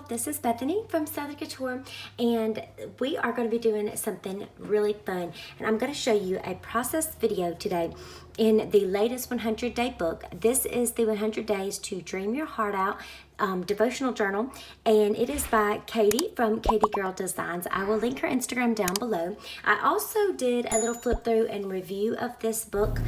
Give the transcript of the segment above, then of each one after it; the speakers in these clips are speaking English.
this is Bethany from Couture, and we are going to be doing something really fun. And I'm going to show you a process video today in the latest 100-day book. This is the 100 Days to Dream Your Heart Out devotional journal, and it is by Katie from Katie Girl Designs. I will link her Instagram down below. I also did a little flip through and review of this book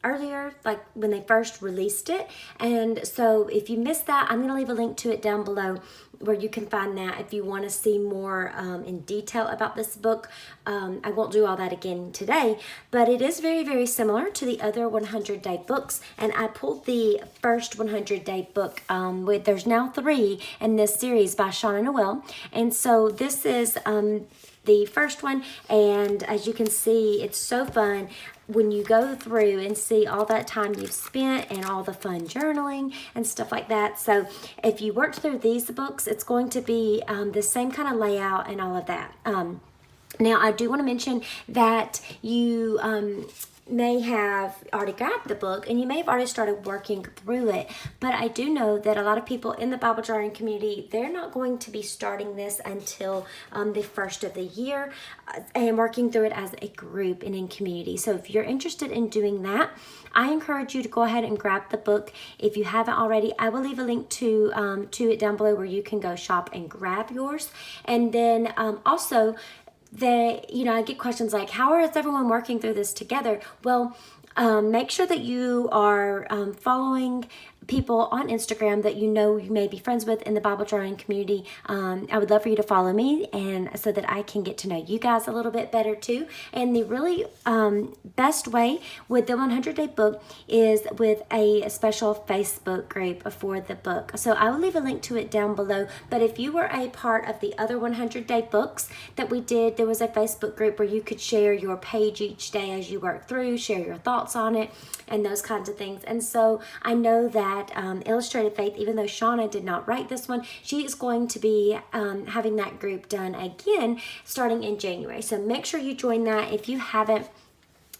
earlier, like when they first released it, and so if you missed that, I'm going to leave a link to it down below where you can find that if you want to see more in detail about this book. I won't do all that again today, but it is very, very similar to the other 100-day books, and I pulled the first 100-day book. There's now 3 in this series by Shauna Noel, and so this is the first one, and as you can see, it's so fun when you go through and see all that time you've spent and all the fun journaling and stuff like that. So if you worked through these books, it's going to be the same kind of layout and all of that. Now, I do want to mention that you may have already grabbed the book and you may have already started working through it, but I do know that a lot of people in the Bible journaling community, they're not going to be starting this until the first of the year and working through it as a group and in community. So if you're interested in doing that, I encourage you to go ahead and grab the book. If you haven't already, I will leave a link to it down below where you can go shop and grab yours. And then also, I get questions like, how is everyone working through this together? Well, make sure that you are following people on Instagram that you know you may be friends with in the Bible journaling community. I would love for you to follow me, and so that I can get to know you guys a little bit better too. And the really best way with the 100-day book is with a special Facebook group for the book. So I will leave a link to it down below. But if you were a part of the other 100-day books that we did, there was a Facebook group where you could share your page each day as you work through, share your thoughts on it, and those kinds of things. And so I know that Illustrated Faith, even though Shauna did not write this one, she is going to be having that group done again starting in January. So make sure you join that if you haven't,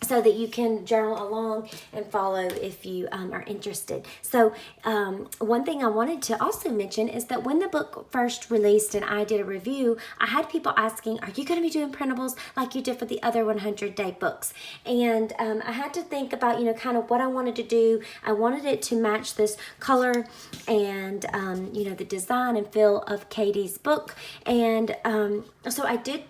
so that you can journal along and follow if you are interested. So one thing I wanted to also mention is that when the book first released and I did a review, I had people asking, are you going to be doing printables like you did for the other 100-day books? And I had to think about, kind of what I wanted to do. I wanted it to match this color and, the design and feel of Katie's book. And so I did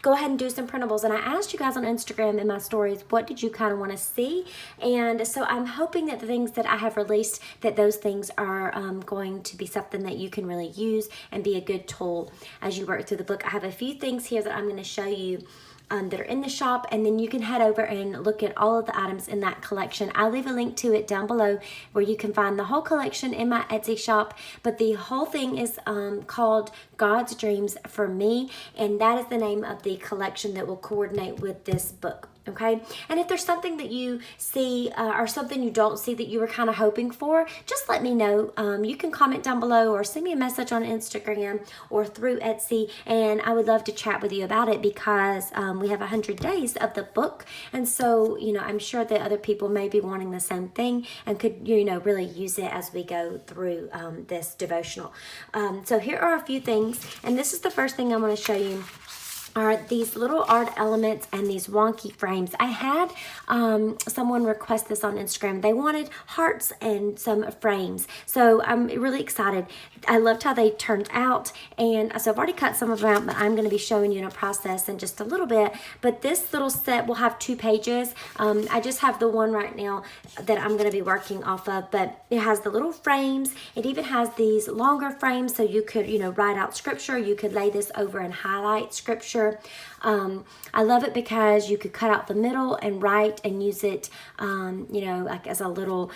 go ahead and do some printables, and I asked you guys on Instagram in my stories, what did you kind of want to see? And so I'm hoping that the things that I have released, that those things are going to be something that you can really use and be a good tool as you work through the book. I have a few things here that I'm going to show you that are in the shop, and then you can head over and look at all of the items in that collection. I'll leave a link to it down below where you can find the whole collection in my Etsy shop, but the whole thing is called God's Dreams for Me, and that is the name of the collection that will coordinate with this book. Okay, and if there's something that you see or something you don't see that you were kind of hoping for, just let me know. You can comment down below or send me a message on Instagram or through Etsy, and I would love to chat with you about it, because we have 100 days of the book, and so I'm sure that other people may be wanting the same thing and could really use it as we go through this devotional. So here are a few things, and this is the first thing I want to show you. Are these little art elements and these wonky frames. I had someone request this on Instagram. They wanted hearts and some frames. So I'm really excited. I loved how they turned out. And so I've already cut some of them out, but I'm going to be showing you in a process in just a little bit. But this little set will have 2 pages. I just have the one right now that I'm going to be working off of, but it has the little frames. It even has these longer frames, so you could, write out scripture. You could lay this over and highlight scripture. I love it because you could cut out the middle and write and use it, like as a little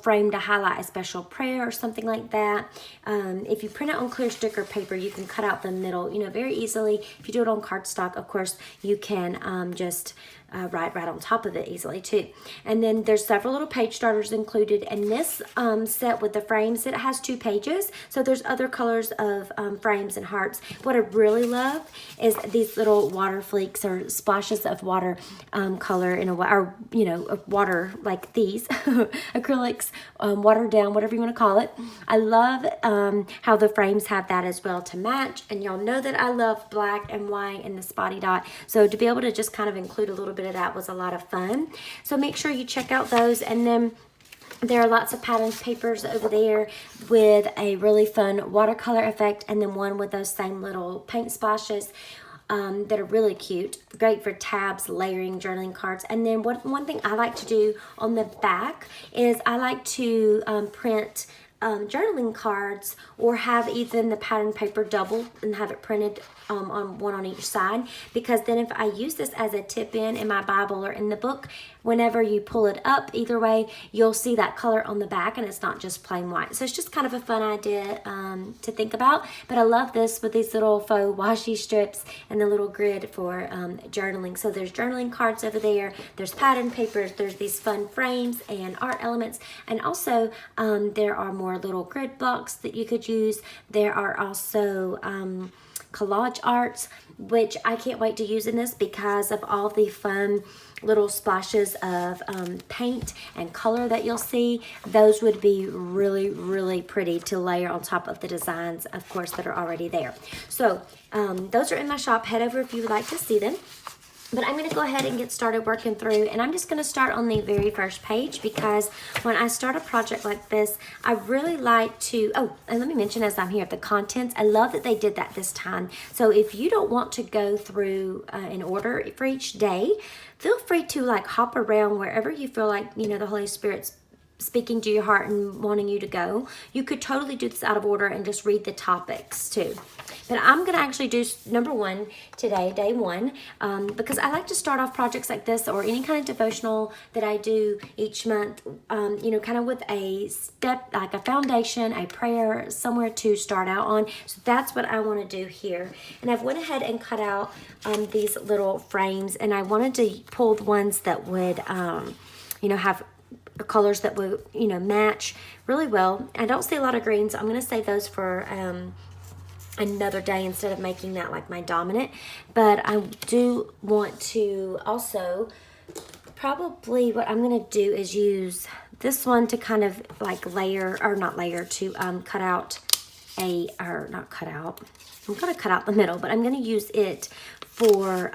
frame to highlight a special prayer or something like that. If you print it on clear sticker paper, you can cut out the middle, very easily. If you do it on cardstock, of course, you can just write right on top of it easily too. And then there's several little page starters included. And this set with the frames, it has 2 pages. So there's other colors of frames and hearts. What I really love is these little water flakes or splashes of water color in a or water like these acrylics, watered down, whatever you want to call it. I love how the frames have that as well to match. And y'all know that I love black and white and the spotty dot. So to be able to just kind of include a little bit of that was a lot of fun. So make sure you check out those. And then there are lots of pattern papers over there with a really fun watercolor effect, and then one with those same little paint splashes that are really cute. Great for tabs, layering, journaling cards. And then one thing I like to do on the back is I like to print journaling cards, or have even the pattern paper doubled and have it printed on one on each side, because then if I use this as a tip in my Bible or in the book, whenever you pull it up, either way, you'll see that color on the back and it's not just plain white. So it's just kind of a fun idea to think about. But I love this with these little faux washi strips and the little grid for journaling. So there's journaling cards over there, there's pattern papers, there's these fun frames and art elements, and also there are more little grid blocks that you could use. There are also collage arts, which I can't wait to use in this because of all the fun little splashes of paint and color that you'll see. Those would be really, really pretty to layer on top of the designs, of course, that are already there. So those are in my shop. Head over if you would like to see them. But I'm going to go ahead and get started working through, and I'm just going to start on the very first page, because when I start a project like this, I really like to, oh, and let me mention as I'm here, the contents, I love that they did that this time. So if you don't want to go through in order for each day, feel free to like hop around wherever you feel like, the Holy Spirit's speaking to your heart and wanting you to go. You could totally do this out of order and just read the topics too. But I'm going to actually do number 1 today, day 1, because I like to start off projects like this or any kind of devotional that I do each month, kind of with a step, like a foundation, a prayer, somewhere to start out on. So that's what I want to do here. And I've went ahead and cut out these little frames, and I wanted to pull the ones that would, have colors that would, match really well. I don't see a lot of greens. So I'm going to save those for another day instead of making that like my dominant. But I do want to also, probably what I'm going to do is use this one to kind of like layer, or not layer, to cut out not cut out. I'm going to cut out the middle, but I'm going to use it for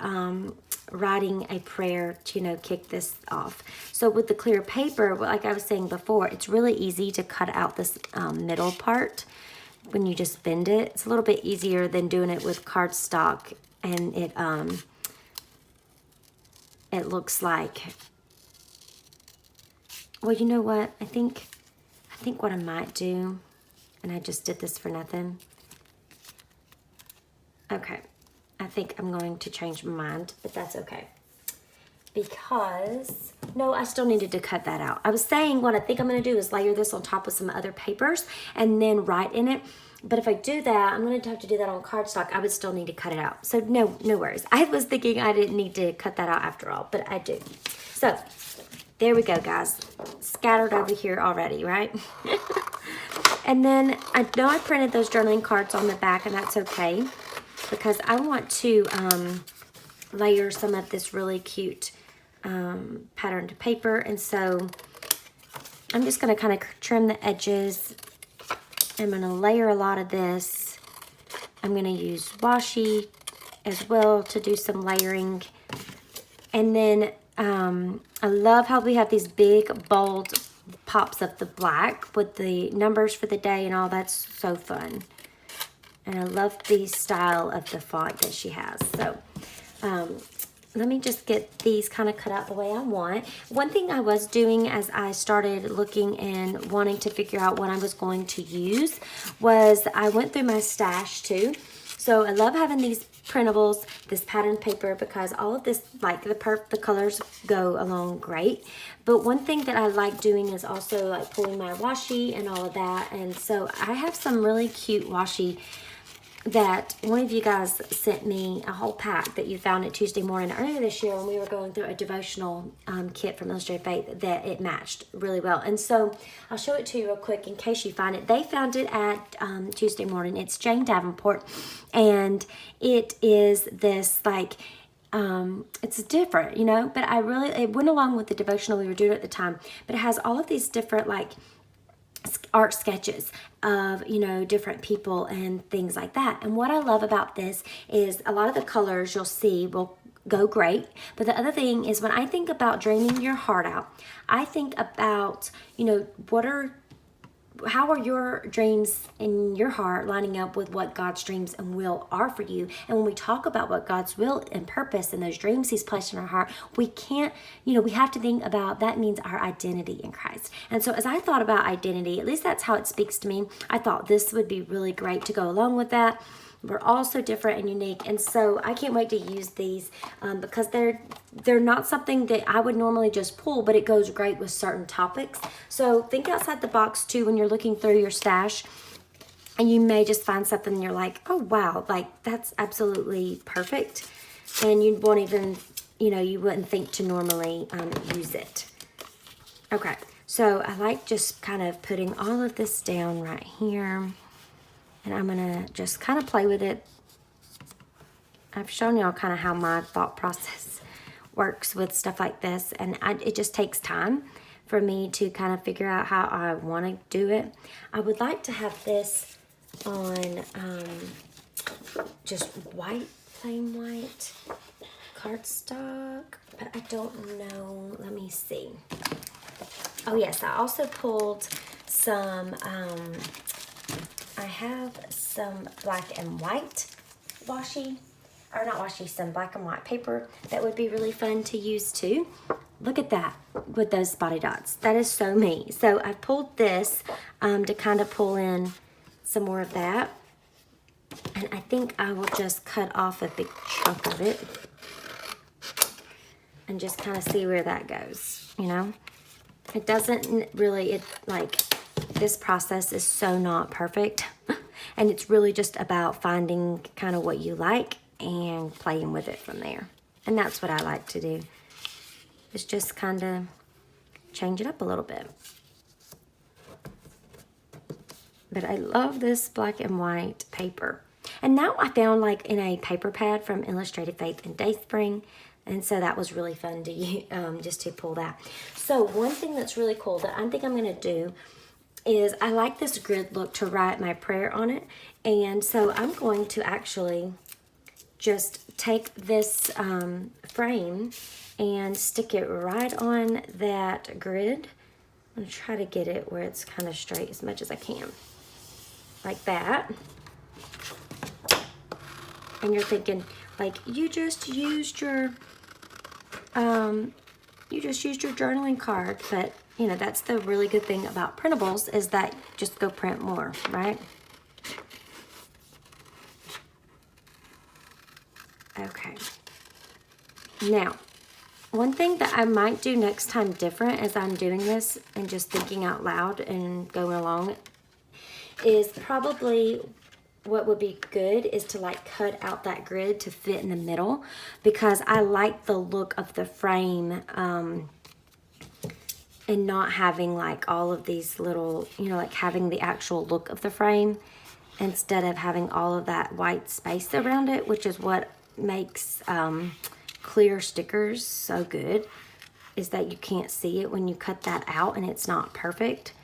writing a prayer to, kick this off. So with the clear paper, like I was saying before, it's really easy to cut out this middle part when you just bend it. It's a little bit easier than doing it with cardstock, and it looks like, well, you know what? I think what I might do, and I just did this for nothing. Okay. I think I'm going to change my mind, but that's okay. Because, no, I still needed to cut that out. I was saying what I think I'm going to do is layer this on top of some other papers and then write in it. But if I do that, I'm going to have to do that on cardstock. I would still need to cut it out. So no worries. I was thinking I didn't need to cut that out after all, but I do. So there we go, guys. Scattered over here already, right? And then I know I printed those journaling cards on the back, and that's okay, because I want to layer some of this really cute patterned paper. And so I'm just going to kind of trim the edges. I'm going to layer a lot of this. I'm going to use washi as well to do some layering. And then I love how we have these big, bold pops of the black with the numbers for the day and all. That's so fun. And I love the style of the font that she has. So let me just get these kind of cut out the way I want. One thing I was doing as I started looking and wanting to figure out what I was going to use was I went through my stash too. So I love having these printables, this pattern paper, because all of this, like the colors go along great. But one thing that I like doing is also like pulling my washi and all of that. And so I have some really cute washi that one of you guys sent me a whole pack that you found at Tuesday morning earlier this year when we were going through a devotional kit from Illustrated Faith, that it matched really well. And so I'll show it to you real quick in case you find it. They found it at Tuesday morning. It's Jane Davenport, and it is this like, it's different, you know, but it went along with the devotional we were doing at the time, but it has all of these different like art sketches of, you know, different people and things like that. And what I love about this is a lot of the colors you'll see will go great. But the other thing is, when I think about dreaming your heart out, I think about, you know, how are your dreams in your heart lining up with what God's dreams and will are for you? And when we talk about what God's will and purpose and those dreams He's placed in our heart, we can't, you know, we have to think about that means our identity in Christ. And so as I thought about identity, at least that's how it speaks to me, I thought this would be really great to go along with that. We're all so different and unique, and so I can't wait to use these because they're not something that I would normally just pull, but it goes great with certain topics. So think outside the box too when you're looking through your stash, and you may just find something and you're like, oh wow, like that's absolutely perfect, and you won't even, you know, you wouldn't think to normally use it. Okay, so I like just kind of putting all of this down right here. And I'm going to just kind of play with it. I've shown y'all kind of how my thought process works with stuff like this. And it just takes time for me to kind of figure out how I want to do it. I would like to have this on just white, plain white cardstock. But I don't know. Let me see. Oh, yes. I also pulled some... I have some black and white washi, or not washi, some black and white paper that would be really fun to use too. Look at that with those spotty dots. That is so me. So I pulled this to kind of pull in some more of that. And I think I will just cut off a big chunk of it and just kind of see where that goes, you know? It doesn't really, this process is so not perfect, and it's really just about finding kind of what you like and playing with it from there. And that's what I like to do, is just kind of change it up a little bit. But I love this black and white paper. And now I found like in a paper pad from Illustrated Faith and Dayspring, and so that was really fun to just to pull that. So one thing that's really cool that I think I'm going to do is I like this grid look to write my prayer on it. And so I'm going to actually just take this frame and stick it right on that grid. I'm going to try to get it where it's kind of straight as much as I can. Like that. And you're thinking, like, you just used your journaling card, but you know, that's the really good thing about printables, is that just go print more, right? Okay. Now, one thing that I might do next time different as I'm doing this and just thinking out loud and going along is probably what would be good is to like cut out that grid to fit in the middle, because I like the look of the frame and not having like all of these little, you know, like having the actual look of the frame instead of having all of that white space around it, which is what makes clear stickers so good, is that you can't see it when you cut that out and it's not perfect.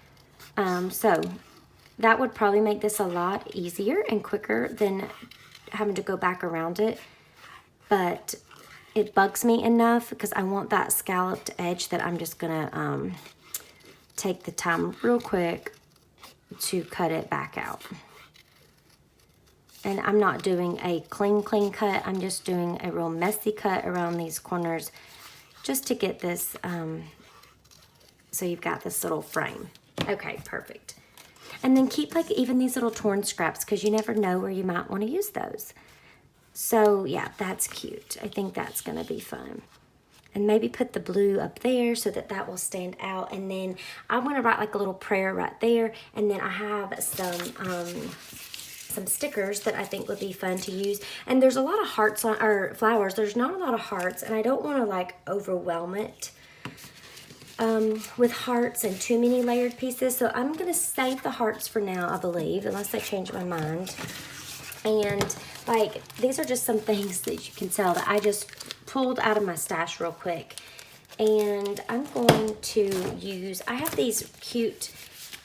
So that would probably make this a lot easier and quicker than having to go back around it. But it bugs me enough because I want that scalloped edge that I'm just gonna take the time real quick to cut it back out. And I'm not doing a clean cut. I'm just doing a real messy cut around these corners just to get this, so you've got this little frame. Okay, perfect. And then keep like even these little torn scraps, because you never know where you might want to use those. So yeah, that's cute. I think that's gonna be fun. And maybe put the blue up there so that that will stand out. And then I want to write like a little prayer right there. And then I have some some stickers that I think would be fun to use. And there's a lot of hearts on, or flowers. There's not a lot of hearts, and I don't want to like overwhelm it with hearts and too many layered pieces. So I'm gonna save the hearts for now, I believe, unless I change my mind. And like, these are just some things that you can tell that I just pulled out of my stash real quick. And I'm going to use, I have these cute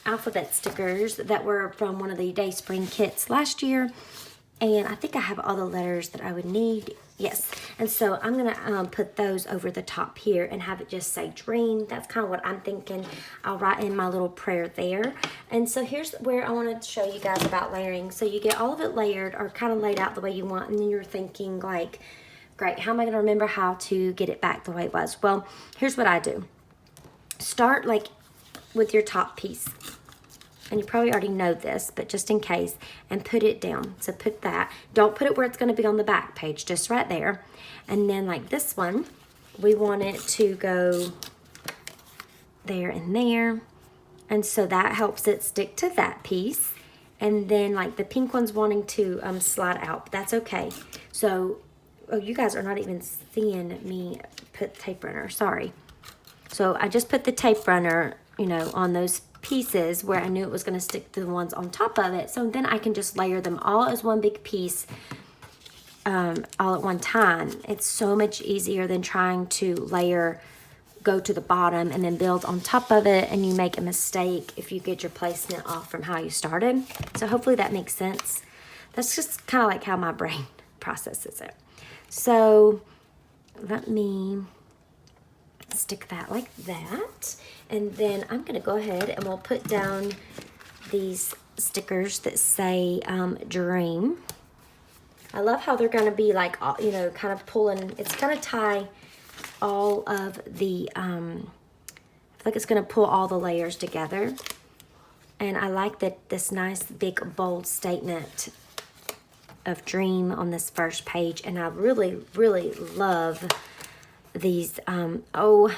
alphabet stickers that were from one of the Day Spring kits last year. And I think I have all the letters that I would need. Yes. And so I'm going to put those over the top here and have it just say dream. That's kind of what I'm thinking. I'll write in my little prayer there. And so here's where I want to show you guys about layering. So you get all of it layered or kind of laid out the way you want. And then you're thinking like, great, how am I going to remember how to get it back the way it was? Well, here's what I do. Start like with your top piece. And you probably already know this, but just in case, and put it down. So put that. Don't put it where it's going to be on the back page, just right there. And then like this one, we want it to go there and there. And so that helps it stick to that piece. And then like the pink one's wanting to slide out, but that's okay. So, oh, you guys are not even seeing me put tape runner, sorry. So I just put the tape runner, you know, on those pieces where I knew it was going to stick to the ones on top of it. So then I can just layer them all as one big piece all at one time. It's so much easier than trying to layer, go to the bottom and then build on top of it, and you make a mistake if you get your placement off from how you started. So hopefully that makes sense. That's just kind of like how my brain processes it. So let me stick that like that. And then I'm going to go ahead and we'll put down these stickers that say dream. I love how they're going to be like, you know, kind of pulling. It's going to tie all of the, I feel like it's going to pull all the layers together. And I like that this nice big bold statement of dream on this first page. And I really, really love these, oh,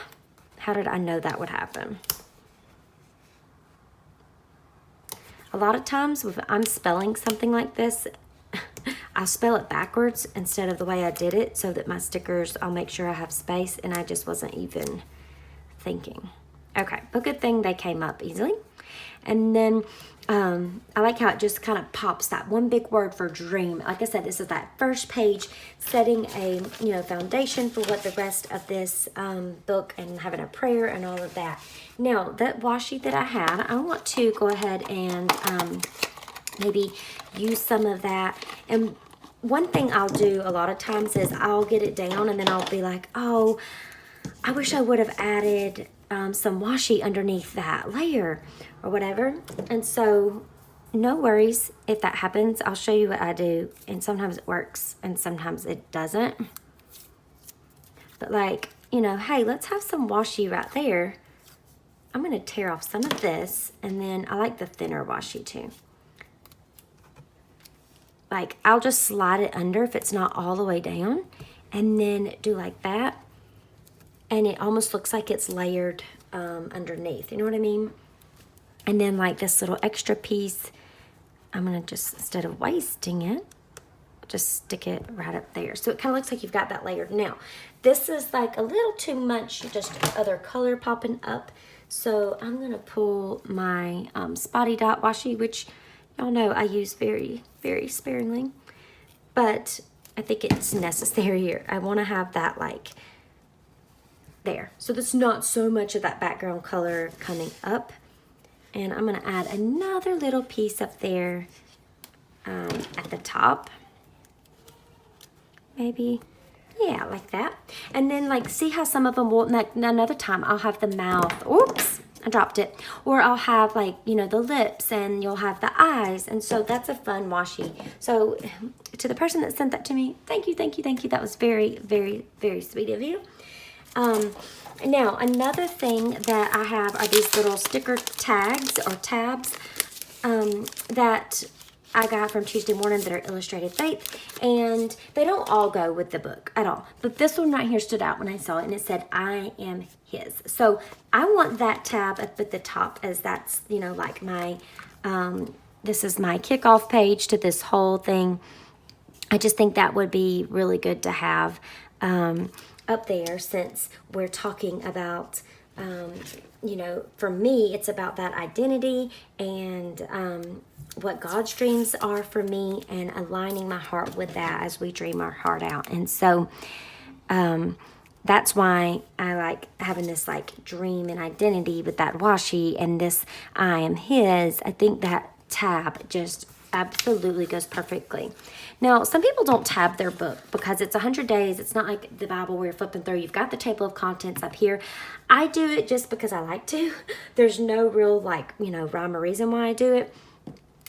how did I know that would happen? A lot of times when I'm spelling something like this, I spell it backwards instead of the way I did it so that my stickers, I'll make sure I have space, and I just wasn't even thinking. Okay, but good thing they came up easily. And then I like how it just kind of pops that one big word for dream. Like I said, this is that first page, setting a foundation for what the rest of this book, and having a prayer and all of that. Now, that washi that I had, I want to go ahead and maybe use some of that. And one thing I'll do a lot of times is I'll get it down and then I'll be like, oh, I wish I would have added some washi underneath that layer or whatever. And so no worries if that happens. I'll show you what I do, and sometimes it works and sometimes it doesn't. But like, you know, hey, let's have some washi right there. I'm going to tear off some of this, and then I like the thinner washi too. Like, I'll just slide it under if it's not all the way down, and then do like that. And it almost looks like it's layered underneath, you know what I mean? And then like this little extra piece, I'm gonna just, instead of wasting it, just stick it right up there. So it kind of looks like you've got that layered. Now, this is like a little too much, just other color popping up. So I'm gonna pull my spotty dot washi, which y'all know I use very, very sparingly, but I think it's necessary here. I wanna have that like there. So there's not so much of that background color coming up. And I'm gonna add another little piece up there at the top. Maybe, yeah, like that. And then like, see how some of them will, like another time I'll have the mouth, oops, I dropped it. Or I'll have like, you know, the lips, and you'll have the eyes. And so that's a fun washi. So to the person that sent that to me, thank you, thank you, thank you. That was very, very, very sweet of you. Now, another thing that I have are these little sticker tags or tabs that I got from Tuesday Morning that are Illustrated Faith, and they don't all go with the book at all. But this one right here stood out when I saw it, and it said, I am his. So I want that tab up at the top, as that's, you know, like my, this is my kickoff page to this whole thing. I just think that would be really good to have up there, since we're talking about, you know, for me, it's about that identity and what God's dreams are for me, and aligning my heart with that as we dream our heart out. And so that's why I like having this like dream and identity with that washi and this I am his. I think that tab just absolutely goes perfectly. Now, some people don't tab their book because it's 100 days. It's not like the Bible where you're flipping through. You've got the table of contents up here. I do it just because I like to. There's no real like, you know, rhyme or reason why I do it.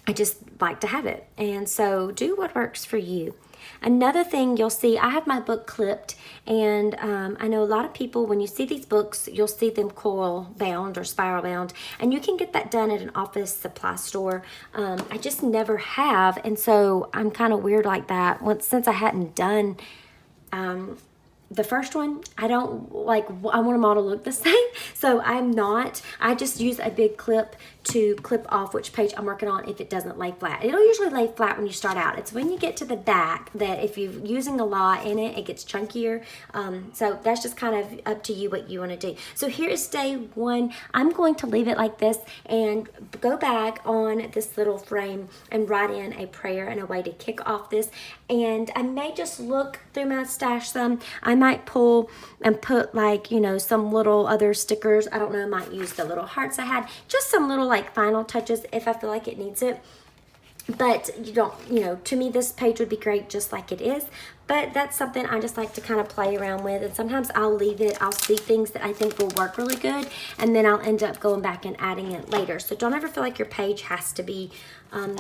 I just like to have it. And so do what works for you. Another thing you'll see, I have my book clipped, and I know a lot of people, when you see these books, you'll see them coil bound or spiral bound, and you can get that done at an office supply store. I just never have, and so I'm kind of weird like that. Since I hadn't done the first one, I don't like, I want them all to look the same, so I just use a big clip to clip off which page I'm working on if it doesn't lay flat. It'll usually lay flat when you start out. It's when you get to the back that if you're using a lot in it, it gets chunkier. So that's just kind of up to you what you want to do. So here is day one. I'm going to leave it like this and go back on this little frame and write in a prayer and a way to kick off this. And I may just look through my stash some. I might pull and put like, you know, some little other stickers. I don't know, I might use the little hearts I had. Just some little like final touches if I feel like it needs it. But you don't, you know, to me this page would be great just like it is. But that's something I just like to kind of play around with. And sometimes I'll leave it, I'll see things that I think will work really good, and then I'll end up going back and adding it later. So don't ever feel like your page has to be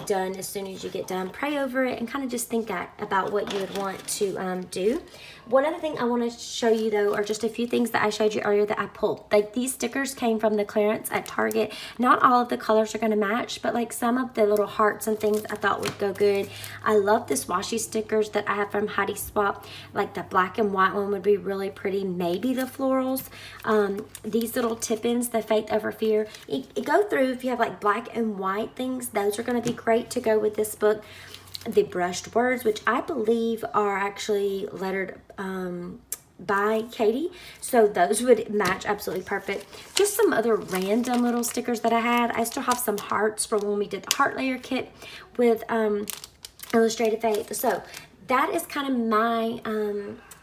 done as soon as you get done. Pray over it and kind of just think about what you would want to do. One other thing I want to show you though are just a few things that I showed you earlier that I pulled. Like these stickers came from the clearance at Target. Not all of the colors are going to match, but like some of the little hearts and things I thought would go good. I love this washi stickers that I have from Heidi Swap. Like the black and white one would be really pretty. Maybe the florals. These little tip-ins, the Faith Over Fear. You go through, if you have like black and white things, those are going to be great to go with this book. The brushed words, which I believe are actually lettered by Katie, so those would match absolutely perfect. Just some other random little stickers that I had. I still have some hearts from when we did the heart layer kit with Illustrated Faith. So that is kind of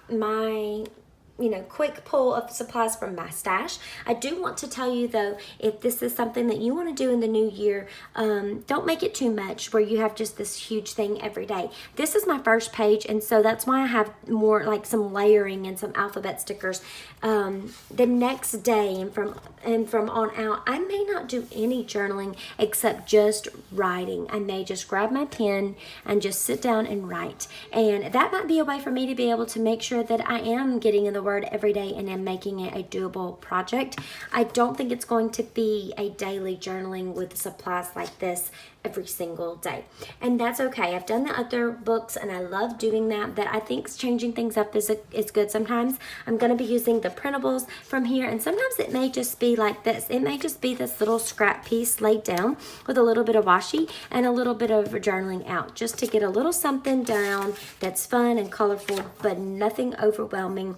my you know, quick pull of supplies from my stash. I do want to tell you though, if this is something that you want to do in the new year, don't make it too much where you have just this huge thing every day. This is my first page, and so that's why I have more like some layering and some alphabet stickers. The next day and from on out, I may not do any journaling except just writing. I may just grab my pen and just sit down and write, and that might be a way for me to be able to make sure that I am getting in the Word every day and am making it a doable project. I don't think it's going to be a daily journaling with supplies like this every single day, and that's okay. I've done the other books and I love doing that, but I think changing things up is good. Sometimes I'm going to be using the printables from here, and sometimes it may just be like this. It may just be this little scrap piece laid down with a little bit of washi and a little bit of journaling out, just to get a little something down that's fun and colorful, but nothing overwhelming.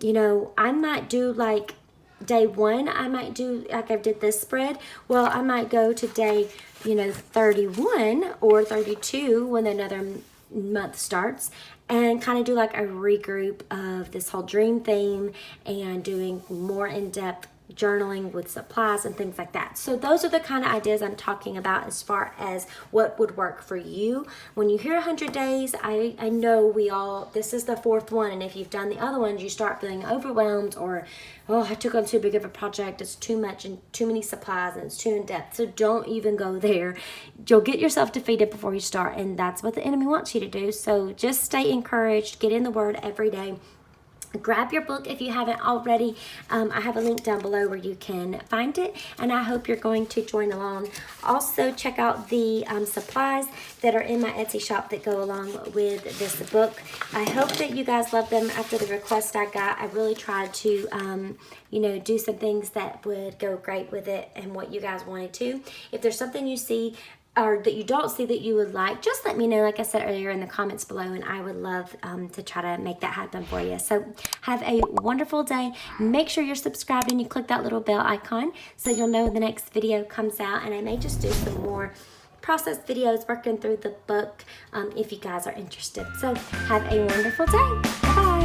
You know, I might do like day one, I might do like I did this spread. Well, I might go to day, you know, 31 or 32 when another month starts, and kind of do like a regroup of this whole dream theme and doing more in-depth journaling with supplies and things like that. So those are the kind of ideas I'm talking about as far as what would work for you. When you hear 100 days, I know this is the fourth one, and if you've done the other ones, you start feeling overwhelmed, or, oh, I took on too big of a project, it's too much and too many supplies and it's too in-depth. So don't even go there. You'll get yourself defeated before you start, and that's what the enemy wants you to do. So just stay encouraged, get in the Word every day. Grab your book if you haven't already. I have a link down below where you can find it, and I hope you're going to join along. Also, check out the supplies that are in my Etsy shop that go along with this book. I hope that you guys love them. After the request I got, I really tried to you know, do some things that would go great with it and what you guys wanted to. If there's something you see or that you don't see that you would like, just let me know, like I said earlier, in the comments below, and I would love to try to make that happen for you. So have a wonderful day. Make sure you're subscribed and you click that little bell icon so you'll know when the next video comes out, and I may just do some more process videos working through the book if you guys are interested. So have a wonderful day. Bye-bye.